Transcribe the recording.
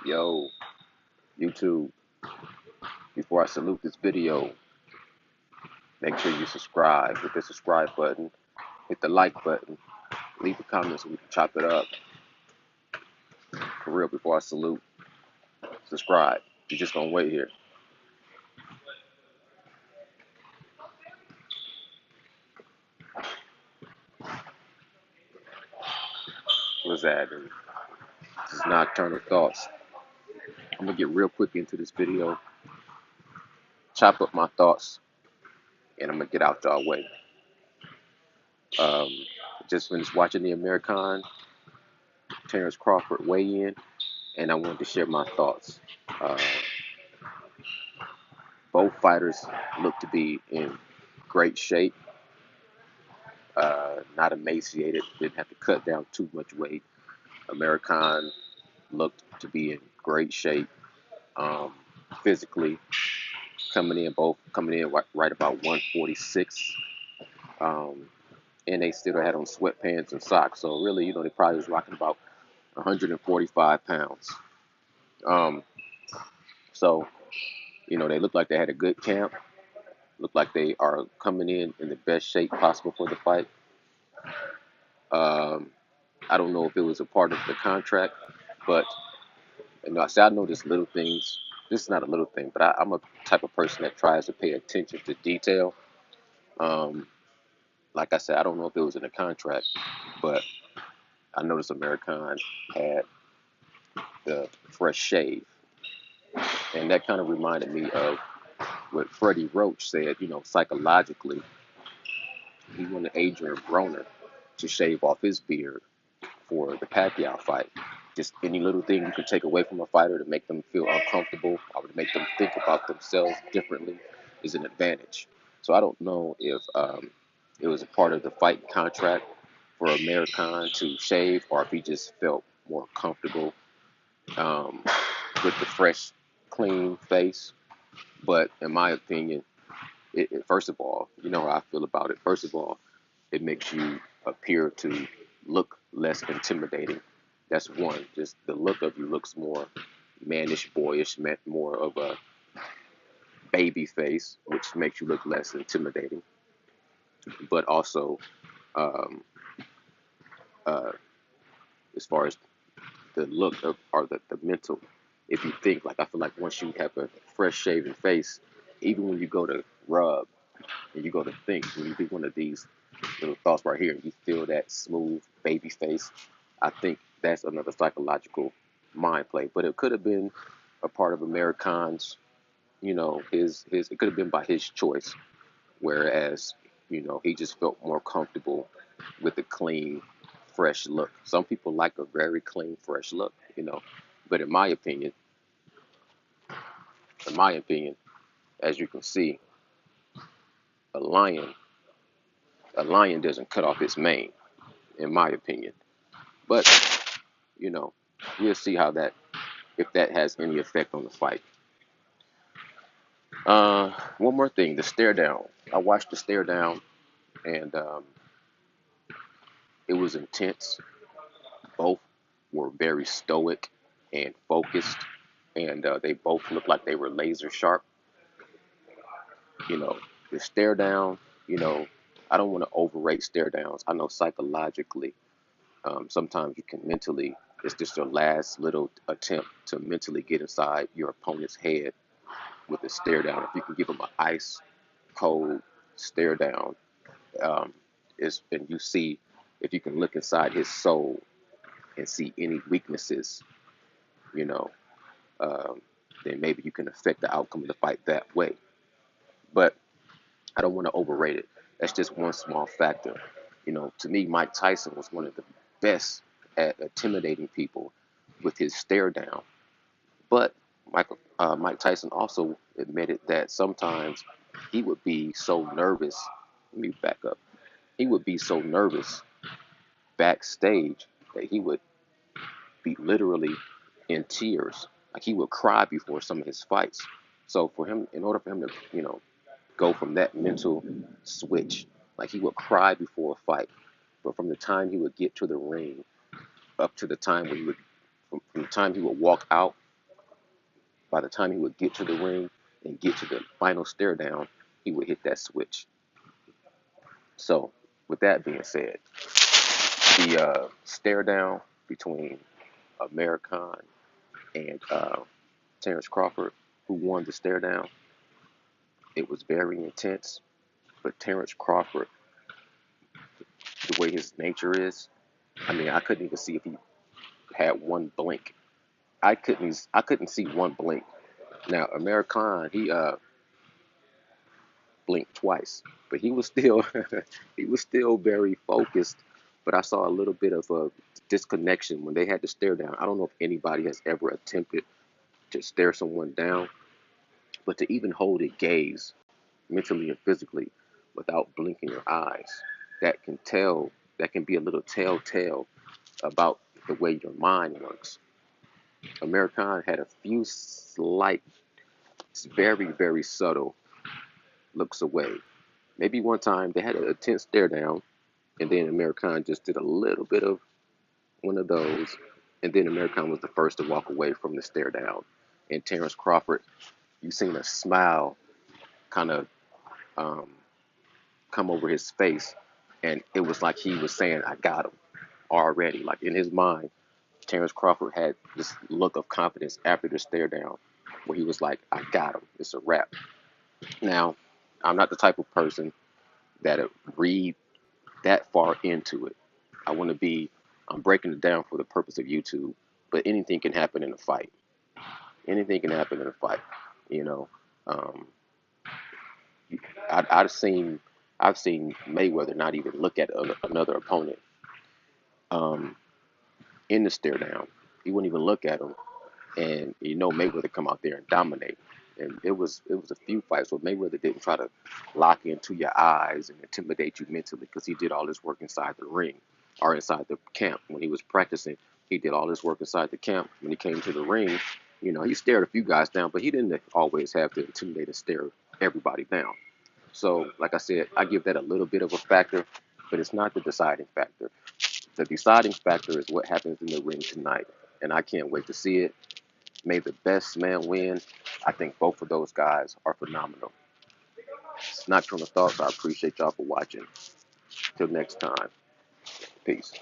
Yo, YouTube, before I salute this video, make sure you subscribe. Hit the subscribe button, hit the like button, leave a comment so we can chop it up. For real, before I salute, subscribe. You're just gonna wait here. What's that? This is Nocturnal Thoughts. I'm gonna get real quick into this video, chop up my thoughts, and I'm gonna get out y'all way. Um, just finished watching the American Terrance Crawford weigh in, and I wanted to share my thoughts. Uh, Both fighters look to be in great shape, not emaciated, didn't have to cut down too much weight. American looked to be in great shape um, physically, both coming in right about 146. Um, and they still had on sweatpants and socks. So really, they probably was rocking about 145 pounds. Um, so, they look like they had a good camp. Look like they are coming in the best shape possible for the fight. Um, I don't know if it was a part of the contract, but I notice little things. This is not a little thing, but I'm a type of person that tries to pay attention to detail. Um, like I said, I don't know if it was in the contract, but I noticed American had the fresh shave, and that kind of reminded me of what Freddie Roach said. Psychologically, he wanted Adrian Broner to shave off his beard for the Pacquiao fight. Just any little thing you can take away from a fighter to make them feel uncomfortable or to make them think about themselves differently is an advantage. So I don't know if it was a part of the fight contract for Amir Khan to shave or if he just felt more comfortable um, with the fresh, clean face. But in my opinion, first of all, you know how I feel about it. First of all, it makes you appear to look less intimidating. That's one. Just the look of you looks more mannish, boyish, more of a baby face, which makes you look less intimidating. But also, um, uh, as far as the look of or the mental, if you think like I feel like once you have a fresh shaven face, even when you go to rub and you go to think, when you do one of these little thoughts right here and you feel that smooth baby face, I think that's another psychological mind play. But it could have been a part of American's, his it could have been by his choice, whereas, he just felt more comfortable with a clean, fresh look. Some people like a very clean, fresh look. But in my opinion, as you can see, a lion, a lion doesn't cut off its mane, in my opinion. But you know, we'll see how that if that has any effect on the fight. One more thing, the stare down. I watched the stare down, and it was intense. Both were very stoic and focused, and they both looked like they were laser sharp. You know, the stare down. You know, I don't want to overrate stare downs. I know psychologically, sometimes you can mentally. It's just your last little attempt to mentally get inside your opponent's head with a stare down. If you can give them an ice cold stare down, um, and you see if you can look inside his soul and see any weaknesses, you know, um, then maybe you can affect the outcome of the fight that way. But I don't want to overrate it. That's just one small factor. To me, Mike Tyson was one of the best at intimidating people with his stare down. But Mike Tyson also admitted that sometimes he would be so nervous. Let me back up. He would be so nervous backstage that he would be literally in tears. Like he would cry before some of his fights. So for him, in order for him to, go from that mental switch, like he would cry before a fight. But from the time he would get to the ring up to the time when he would, from the time he would walk out by the time he would get to the ring and get to the final stare down, he would hit that switch. So, with that being said, the stare down between Amir and Terrance Crawford, who won the stare down, it was very intense. But Terrance Crawford, the way his nature is, I mean, I couldn't even see if he had one blink. I couldn't see one blink. Now, Amir he blinked twice, but he was still he was still very focused. But I saw a little bit of a disconnection when they had to stare down. I don't know if anybody has ever attempted to stare someone down, but to even hold a gaze mentally and physically without blinking your eyes, that can be a little telltale about the way your mind works. Amir had a few slight, very, very subtle looks away. Maybe one time they had an intense stare down, and then Amir just did a little bit of one of those, and then Amir was the first to walk away from the stare down. And Terrance Crawford, you seen a smile kind of um, come over his face, and it was like he was saying, "I got him already." Like in his mind, Terrance Crawford had this look of confidence after the stare down, where he was like, "I got him. It's a wrap." Now, I'm not the type of person that read that far into it. I want to be, I'm breaking it down for the purpose of YouTube, but anything can happen in a fight. Anything can happen in a fight, you know. Um, I, I've seen, I've seen Mayweather not even look at another opponent um, in the stare down. He wouldn't even look at him, and Mayweather come out there and dominate. And it was a few fights where Mayweather didn't try to lock into your eyes and intimidate you mentally because he did all his work inside the ring or inside the camp when he was practicing. He did all his work inside the camp. When he came to the ring, he stared a few guys down, but he didn't always have to intimidate and stare everybody down. So, like I said, I give that a little bit of a factor, but it's not the deciding factor. The deciding factor is what happens in the ring tonight, and I can't wait to see it. May the best man win. I think both of those guys are phenomenal. It's not Nocturnal Thoughts. I appreciate y'all for watching. Till next time. Peace.